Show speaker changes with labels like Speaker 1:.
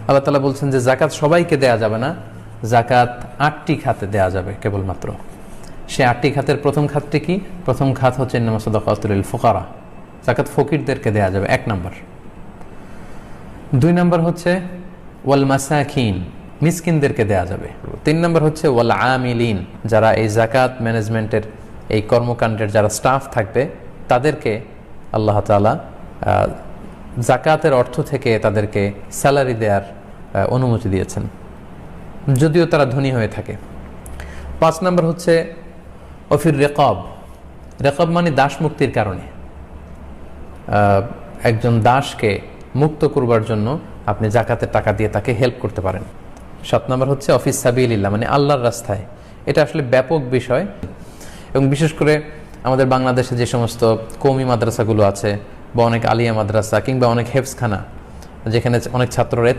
Speaker 1: আল্লাহ তাআলা বলছেন যে যাকাত সবাইকে দেয়া যাবে না, যাকাত 8টি খাতে দেয়া যাবে কেবলমাত্র। সে 8টি খাতের প্রথম খাতটি কি? প্রথম খাত হচ্ছে ইন্নামা সাদাকাতুল লিল ফুকারা, যাকাত ফকিরদেরকে দেয়া যাবে 1 নম্বর। 2 নম্বর হচ্ছে ওয়াল মাসাকিন, মিসকিনদেরকে দেয়া যাবে। 3 নম্বর হচ্ছে ওয়াল আমিলিন, যারা এই যাকাত ম্যানেজমেন্টের এই কর্মকাণ্ডের যারা স্টাফ থাকবে তাদেরকে আল্লাহ তাআলা যাকাতের অর্থ থেকে তাদেরকে স্যালারি দেওয়ার অনুমতি দিয়েছেন, যদিও তারা ধনী হয়ে থাকে। 5 নম্বর হচ্ছে অফির রেকব, রেকব মানে দাস মুক্তির কারণে একজন দাসকে মুক্ত করবার জন্য আপনি যাকাতের টাকা দিয়ে তাকে হেল্প করতে পারেন। 7 নম্বর হচ্ছে অফিস সাবিলিল্লাহ, মানে আল্লাহর রাস্তায়। এটা আসলে ব্যাপক বিষয়, এবং বিশেষ করে আমাদের বাংলাদেশে যে সমস্ত কওমি মাদ্রাসাগুলো আছে বা অনেক আলিয়া মাদ্রাসা কিংবা অনেক হেফজখানা, যেখানে অনেক ছাত্ররা